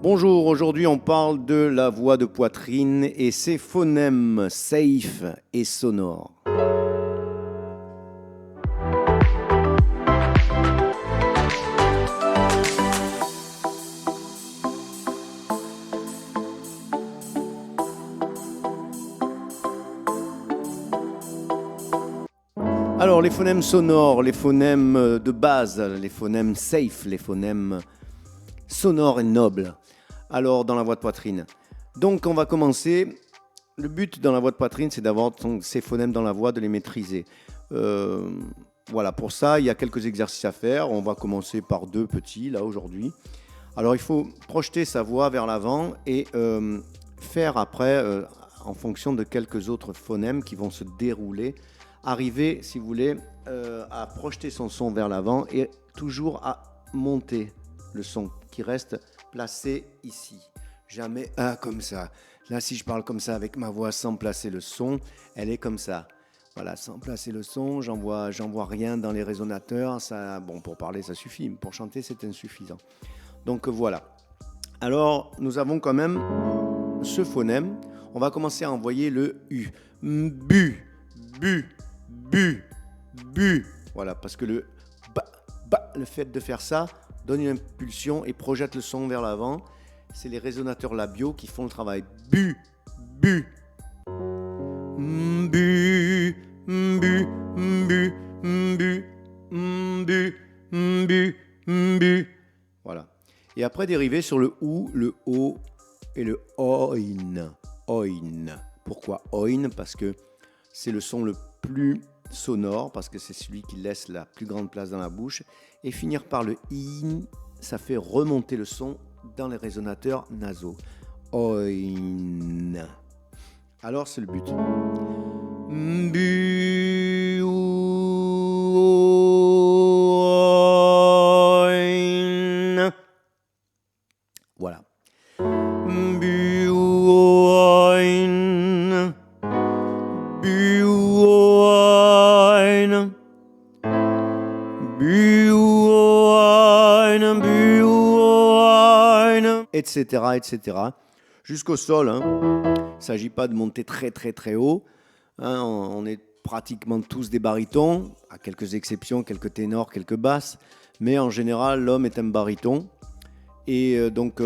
Bonjour, aujourd'hui on parle de la voix de poitrine et ses phonèmes safe et sonores. Alors les phonèmes sonores, les phonèmes de base, les phonèmes safe, les phonèmes sonores et nobles. Alors dans la voix de poitrine. Donc on va commencer. Le but dans la voix de poitrine, c'est d'avoir ces phonèmes dans la voix, de les maîtriser. Voilà, pour ça, il y a quelques exercices à faire. On va commencer par deux petits, là, aujourd'hui. Alors il faut projeter sa voix vers l'avant et faire après, en fonction de quelques autres phonèmes qui vont se dérouler, arriver, si vous voulez, à projeter son son vers l'avant et toujours à monter le son qui reste placé ici. Jamais comme ça. Là, si je parle comme ça avec ma voix sans placer le son, elle est comme ça. Voilà, sans placer le son, j'envoie rien dans les résonateurs. Ça, bon, pour parler, ça suffit. Pour chanter, c'est insuffisant. Donc voilà. Alors, nous avons quand même ce phonème. On va commencer à envoyer le U. Bu, bu, bu, bu. Voilà, parce que le fait de faire ça donne une impulsion et projette le son vers l'avant. C'est les résonateurs labiaux qui font le travail. Bu, bu. Bu, bu, bu, bu, bu, bu, bu. Voilà. Et après dériver sur le OU, le O et le OIN. OIN. Pourquoi OIN? Parce que c'est le son le plus sonore, parce que c'est celui qui laisse la plus grande place dans la bouche. Et finir par le IN, ça fait remonter le son dans les résonateurs nasaux. OIN. Alors c'est le but. Bu, OIN. Voilà. Bu, OIN. Bu, OIN. Bu, OIN. Bu, OIN. Etc. etc. Jusqu'au sol. Il ne s'agit pas de monter très très très haut. On est pratiquement tous des barytons, à quelques exceptions, quelques ténors, quelques basses. Mais en général, l'homme est un baryton. Et donc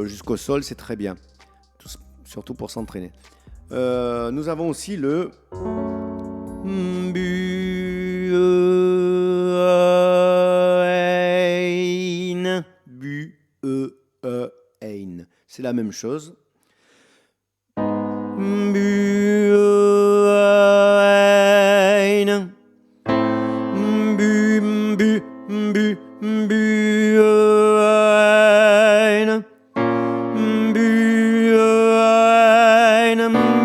jusqu'au sol, c'est très bien. Surtout pour s'entraîner. Nous avons aussi le bu-e-ein. Bu-e-ein. C'est la même chose. Bu-e-ein. Bu-bu-bu-bu-e-ein. Bu-e-ein.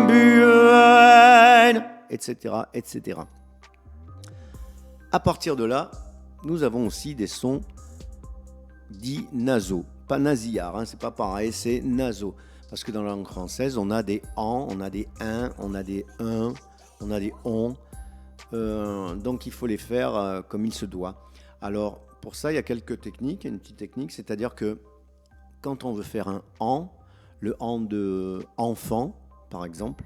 Bu-e-ein. Etc. etc. À partir de là, nous avons aussi des sons dits nasaux. Pas nasillards, c'est pas pareil, c'est nasaux. Parce que dans la langue française, on a des en, on a des un, on a des un, on a des on. Donc il faut les faire comme il se doit. Alors pour ça, il y a quelques techniques, une petite technique, c'est-à-dire que quand on veut faire un en, le en de enfant, par exemple,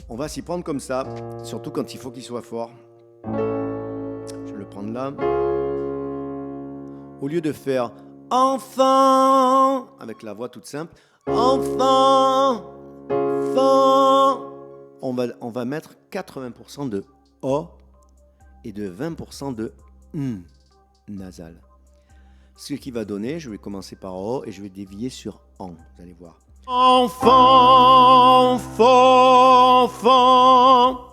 on va s'y prendre comme ça, surtout quand il faut qu'il soit fort. Je vais le prendre là. Au lieu de faire enfant, avec la voix toute simple, enfant, enfant, on va mettre 80% de O et de 20% de nasal. Ce qui va donner, je vais commencer par O et je vais dévier sur en, vous allez voir. Enfant, enfant, enfant.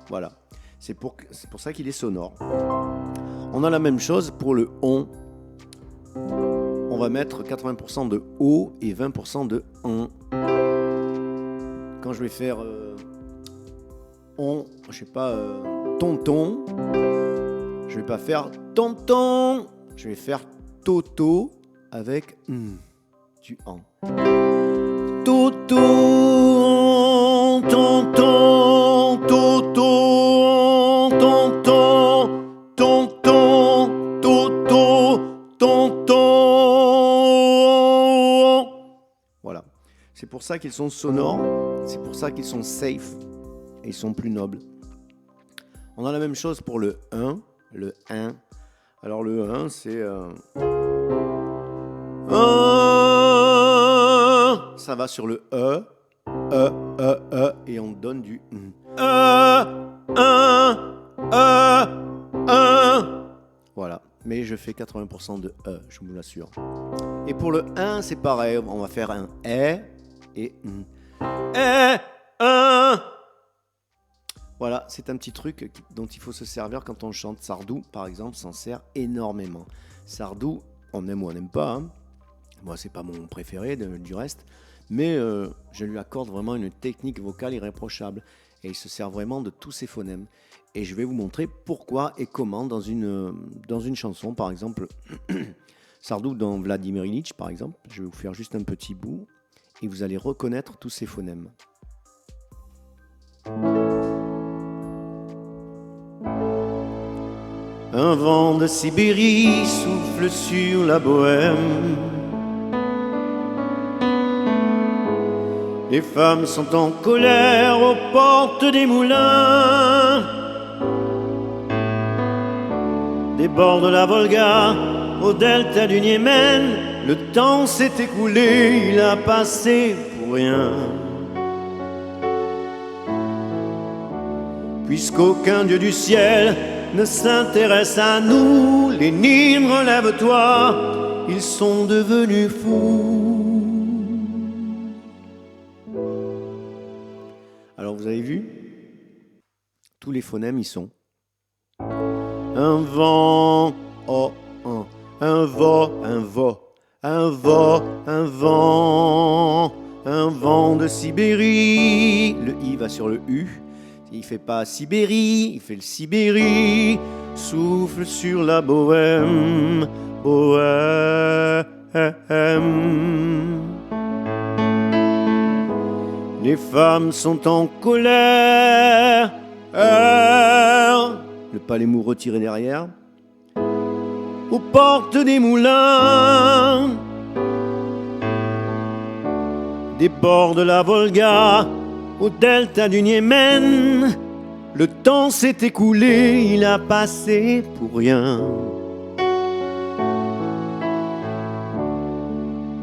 Voilà, c'est pour ça qu'il est sonore. On a la même chose pour le on. On va mettre 80% de O et 20% de on. Quand je vais faire on, je sais pas, tonton, je vais pas faire tonton, je vais faire toto avec du en. Toto, tonton, toto, tonton, tonton, toto, tonton. C'est pour ça qu'ils sont sonores, c'est pour ça qu'ils sont safe et ils sont plus nobles. On a la même chose pour le 1, le 1. Alors le 1, c'est... ça va sur le et on donne du Voilà, mais je fais 80% de je vous l'assure. Et pour le 1, c'est pareil, on va faire un et Voilà, c'est un petit truc dont il faut se servir quand on chante. Sardou, par exemple, s'en sert énormément. Sardou, on aime ou on n'aime pas. Hein. Moi, c'est pas mon préféré du reste. Mais je lui accorde vraiment une technique vocale irréprochable. Et il se sert vraiment de tous ses phonèmes. Et je vais vous montrer pourquoi et comment dans une chanson, par exemple, Sardou dans Vladimir Ilitch, par exemple. Je vais vous faire juste un petit bout. Et vous allez reconnaître tous ces phonèmes. Un vent de Sibérie souffle sur la Bohème. Les femmes sont en colère aux portes des moulins. Des bords de la Volga au delta du Niémen, le temps s'est écoulé, il a passé pour rien. Puisqu'aucun dieu du ciel ne s'intéresse à nous, les Nîmes, relève-toi, ils sont devenus fous. Alors vous avez vu, tous les phonèmes y sont. Un vent, un va, un va, un va, un vent de Sibérie. Le I va sur le U. Il fait pas Sibérie, il fait le Sibérie. Souffle sur la Bohème, Bohème. Les femmes sont en colère. Le palémou retiré derrière. Aux portes des moulins, des bords de la Volga, au delta du Niémen, le temps s'est écoulé, il a passé pour rien.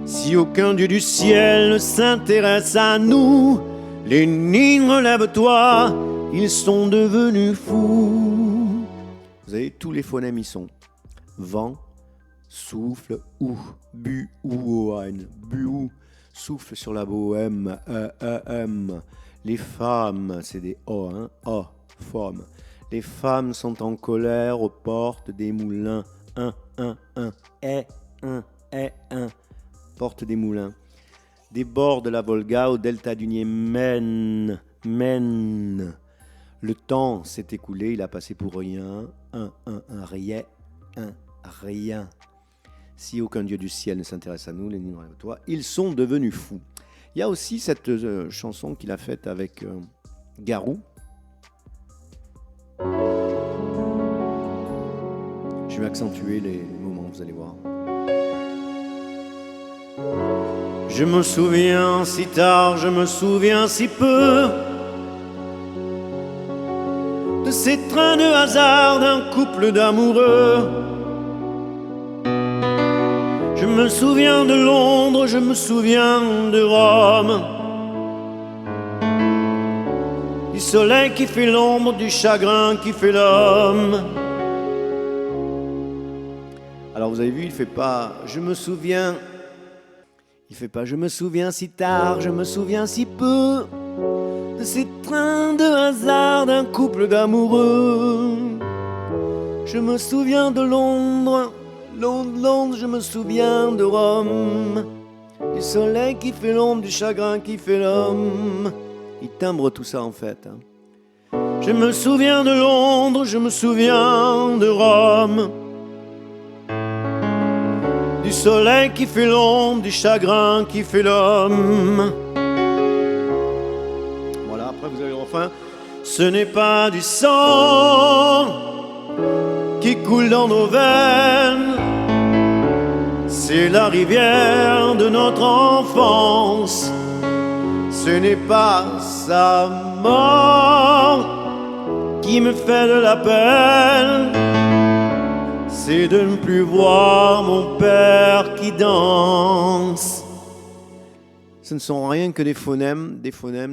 Si aucun dieu du ciel ne s'intéresse à nous, les Nîmes, relève-toi, ils sont devenus fous. Vous avez tous les phonèmes y sont. Vent, souffle, ou, bu, ou, oan, bu, ou, souffle sur la Bohème, Les femmes, c'est des O, hein, O, femmes. Les femmes sont en colère aux portes des moulins, porte des moulins. Des bords de la Volga au delta du Niémen, Le temps s'est écoulé, il a passé pour rien, rien. Si aucun dieu du ciel ne s'intéresse à nous, les Nîmes, toi, ils sont devenus fous. Il y a aussi cette chanson qu'il a faite avec Garou. Je vais accentuer les moments, vous allez voir. Je me souviens si tard, je me souviens si peu de ces trains de hasard d'un couple d'amoureux. Je me souviens de Londres, je me souviens de Rome, du soleil qui fait l'ombre, du chagrin qui fait l'homme. Alors vous avez vu, il fait pas « je me souviens », il fait pas « je me souviens si tard, je me souviens si peu » de ces trains de hasard d'un couple d'amoureux. Je me souviens de Londres, Londres, je me souviens de Rome, du soleil qui fait l'ombre, du chagrin qui fait l'homme. Il timbre tout ça en fait. Je me souviens de Londres, je me souviens de Rome, du soleil qui fait l'ombre, du chagrin qui fait l'homme. Voilà, après vous avez le refrain. Ce n'est pas du sang qui coule dans nos veines, c'est la rivière de notre enfance Ce n'est pas sa mort qui me fait de la peine, c'est de ne plus voir mon père qui danse. Ce ne sont rien que des phonèmes,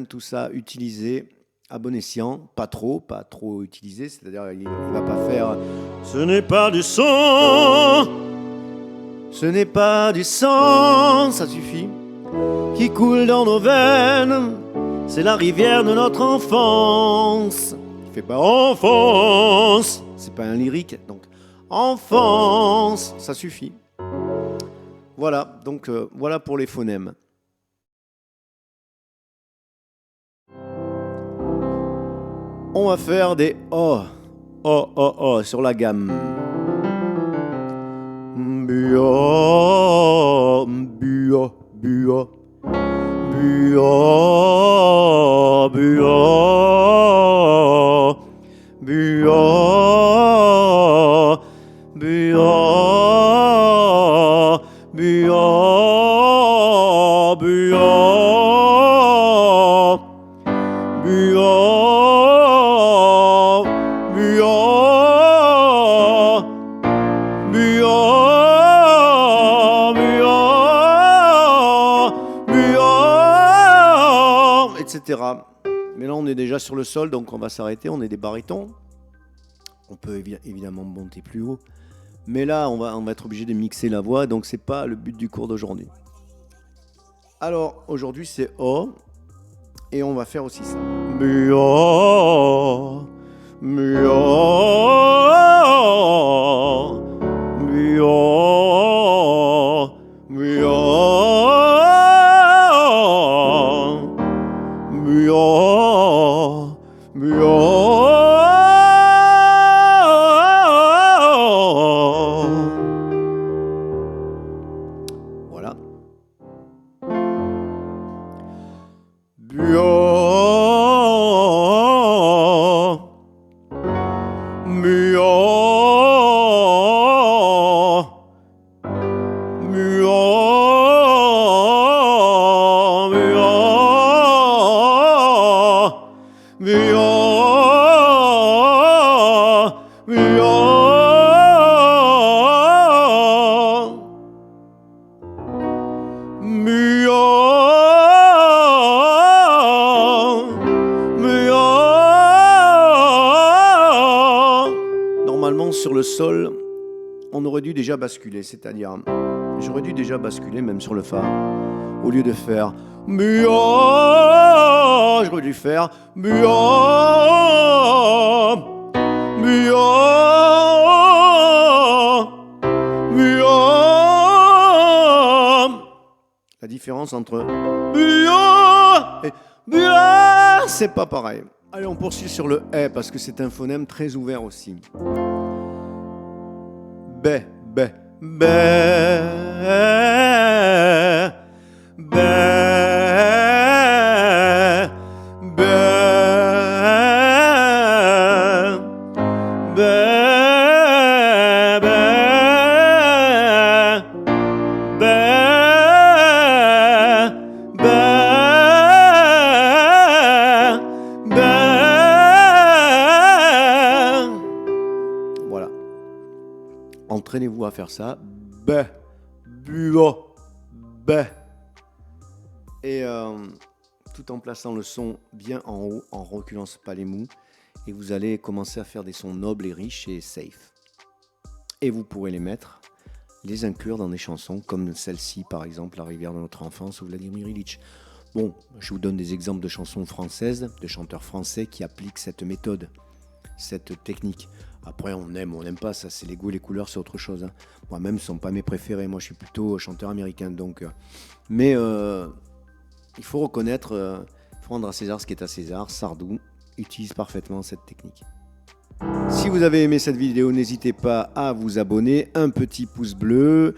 tout ça utilisé à bon escient, pas trop utilisé, c'est-à-dire il ne va pas faire « Ce n'est pas du sang, ce n'est pas du sang », ça suffit, qui coule dans nos veines, c'est la rivière de notre enfance. Il ne fait pas « enfance », c'est pas un lyrique, donc « enfance », ça suffit. Voilà, donc voilà pour les phonèmes. On va faire des O, sur la gamme. Bio, bio, bio, bio, bio, bio, bio, bio, bio, bio. Etc. Mais là on est déjà sur le sol, donc on va s'arrêter, on est des barytons. On peut évidemment monter plus haut, mais là on va être obligé de mixer la voix, donc c'est pas le but du cours d'aujourd'hui. Alors aujourd'hui c'est O, et on va faire aussi ça. Mio, mio, mio, mio. Voilà. Normalement sur le sol, on aurait dû déjà basculer, c'est-à-dire j'aurais dû déjà basculer même sur le fa, au lieu de faire Mio, j'aurais dû faire Mio, Mio, Mio. La différence entre Mio et Mio, c'est pas pareil. Allez, on poursuit sur le E parce que c'est un phonème très ouvert aussi. B, B, B, B, B, B, B, B, voilà. Entraînez-vous à faire ça. B, buo, B. Et tout en plaçant le son bien en haut, en reculant pas les mous. Et vous allez commencer à faire des sons nobles et riches et safe. Et vous pourrez les mettre, les inclure dans des chansons comme celle-ci, par exemple, La rivière de notre enfance ou Vladimir Ilitch. Bon, je vous donne des exemples de chansons françaises, de chanteurs français qui appliquent cette méthode, cette technique. Après, on aime ou on n'aime pas, ça c'est les goûts et les couleurs, c'est autre chose. Moi-même, ce ne sont pas mes préférés, moi je suis plutôt chanteur américain. Donc, mais il faut reconnaître, il faut rendre à César ce qui est à César. Sardou utilise parfaitement cette technique. Si vous avez aimé cette vidéo, n'hésitez pas à vous abonner, un petit pouce bleu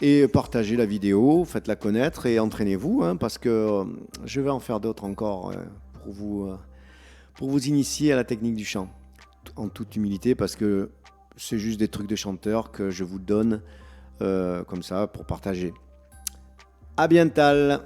et partagez la vidéo, faites-la connaître et entraînez-vous, parce que je vais en faire d'autres encore pour vous initier à la technique du chant. En toute humilité, parce que c'est juste des trucs de chanteur que je vous donne comme ça pour partager. À bientôt.